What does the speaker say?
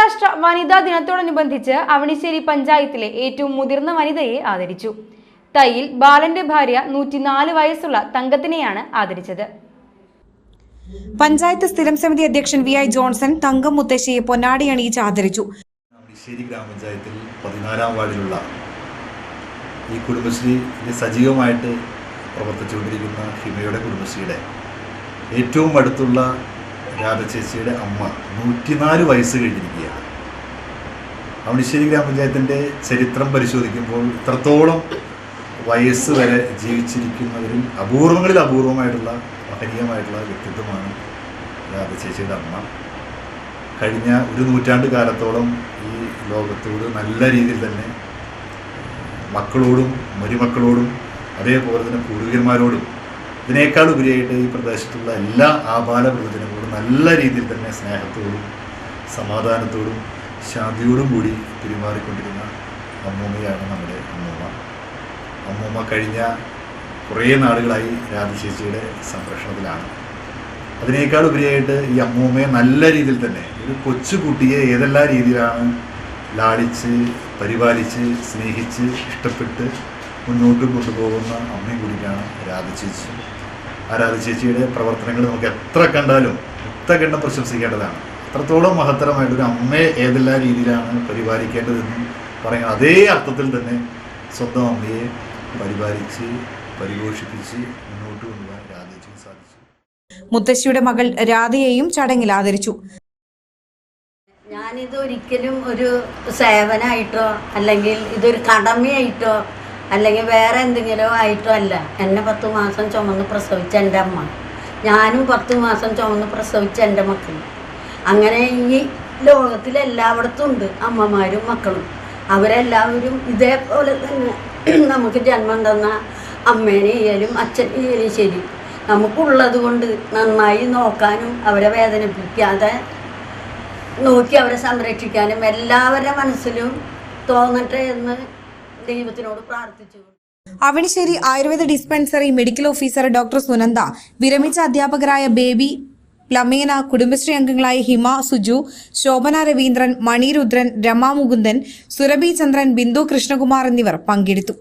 അന്താരാഷ്ട്ര വനിതാ ദിനത്തോടനുബന്ധിച്ച് അവണിശ്ശേരി പഞ്ചായത്തിലെ ഏറ്റവും മുതിർന്ന വനിതയെ ആദരിച്ചു. തയ്യിൽ ബാലന്റെ ഭാര്യ 104 വയസ്സുള്ള തങ്കത്തിനെയാണ് ആദരിച്ചത്. പഞ്ചായത്ത് സ്ഥിരം സമിതി അധ്യക്ഷൻ VI ജോൺസൺ തങ്കം മുത്തശ്ശിയെ പൊന്നാടി അണിയിച്ച് ആദരിച്ചു. അവണിശ്ശേരി ഗ്രാമപഞ്ചായത്തിൽ 14-ാം വാർഡിലുള്ള ഈ കുടുംബശ്രീ സജീവമായിട്ട് പ്രവർത്തിച്ചുകൊണ്ടിരിക്കുന്ന ഹിമയുടെ കുടുംബശ്രീയുടെ ഏറ്റവും അടുത്തുള്ള രാധചേച്ചിയുടെ അമ്മ 104 വയസ്സ് കഴിഞ്ഞിരിക്കുകയാണ്. അവണിശ്ശേരി ഗ്രാമപഞ്ചായത്തിൻ്റെ ചരിത്രം പരിശോധിക്കുമ്പോൾ ഇത്രത്തോളം വയസ്സ് വരെ ജീവിച്ചിരിക്കുന്നവരിൽ അപൂർവങ്ങളിൽ അപൂർവമായിട്ടുള്ള മഹനീയമായിട്ടുള്ള വ്യക്തിത്വമാണ് രാധചേച്ചിയുടെ അമ്മ. കഴിഞ്ഞ ഒരു നൂറ്റാണ്ട് കാലത്തോളം ഈ ലോകത്തോട് നല്ല രീതിയിൽ തന്നെ മക്കളോടും മരുമക്കളോടും അതേപോലെ തന്നെ പൂർവികന്മാരോടും ഇതിനേക്കാൾ ഉപരിയായിട്ട് ഈ പ്രദേശത്തുള്ള എല്ലാ ആബാലവൃദ്ധജനങ്ങളോടും നല്ല രീതിയിൽ തന്നെ സ്നേഹത്തോടും സമാധാനത്തോടും ശാന്തിയോടും കൂടി പെരുമാറിക്കൊണ്ടിരുന്ന അമ്മൂമ്മയാണ് നമ്മുടെ അമ്മൂമ്മ. അമ്മൂമ്മ കഴിഞ്ഞ കുറേ നാളുകളായി രാധചേച്ചിയുടെ സംരക്ഷണത്തിലാണ്. അതിനേക്കാൾ ഉപരിയായിട്ട് ഈ അമ്മൂമ്മയെ നല്ല രീതിയിൽ തന്നെ ഒരു കൊച്ചുകുട്ടിയെ ഏതെല്ലാം രീതിയിലാണ് ലാളിച്ച് പരിപാലിച്ച് സ്നേഹിച്ച് ഇഷ്ടപ്പെട്ട് മുന്നോട്ട് കൊണ്ടുപോകുന്ന അമ്മയും കൂടിയാണ് രാധചേച്ചി. ആ രാധചേച്ചിയുടെ പ്രവർത്തനങ്ങൾ നമുക്ക് എത്ര കണ്ടാലും എത്രകണ്ണം പ്രശംസിക്കേണ്ടതാണ്. അത്രത്തോളം മഹത്തരമായിട്ടൊരു അമ്മയെ ഏതെല്ലാം രീതിയിലാണ് പരിപാലിക്കേണ്ടതെന്ന് പറയുന്ന അതേ അർത്ഥത്തിൽ തന്നെ സ്വന്തം അമ്മയെ പരിപാലിച്ച് പരിപോഷിപ്പിച്ച് മുന്നോട്ട് കൊണ്ടുപോകാൻ രാധചേച്ചിക്ക് സാധിച്ചു. മുത്തശ്ശിയുടെ മകൾ രാധയെയും ചടങ്ങിൽ ആദരിച്ചു. ഞാനിത് ഒരിക്കലും ഒരു സേവനമായിട്ടോ അല്ലെങ്കിൽ ഇതൊരു കടമയായിട്ടോ അല്ലെങ്കിൽ വേറെ എന്തെങ്കിലും ആയിട്ടോ അല്ല. എന്നെ 10 മാസം ചുമന്ന് പ്രസവിച്ച എൻ്റെ അമ്മ, ഞാനും 10 മാസം ചുമന്ന് പ്രസവിച്ച എൻ്റെ മക്കൾ. അങ്ങനെ ഈ ലോകത്തിലെല്ലായിടത്തും ഉണ്ട് അമ്മമാരും മക്കളും. അവരെല്ലാവരും ഇതേപോലെ തന്നെ നമുക്ക് ജന്മം തന്ന അമ്മേനെ ആയാലും അച്ഛനെ ആയാലും ശരി നമുക്കുള്ളത് കൊണ്ട് നന്നായി നോക്കാനും അവരെ വേദനിപ്പിക്കാതെ നോക്കി അവരെ സംരക്ഷിക്കാനും എല്ലാവരുടെ മനസ്സിലും തോന്നട്ടെ എന്ന് ദൈവത്തിനോട് പ്രാർത്ഥിച്ചു. Avanissery Ayurveda dispensary medical officer doctor Sunanda, വിരമിച്ച അധ്യാപകരായ ബേബി പ്ലമേന, കുടുംബശ്രീ അംഗങ്ങളായ ഹിമ, സുജു, ശോഭന രവീന്ദ്രൻ, മണിരുദ്രൻ, രമാ മുകുന്ദൻ, സുരഭി ചന്ദ്രൻ, ബിന്ദു കൃഷ്ണകുമാർ എന്നിവർ പങ്കെടുത്തു.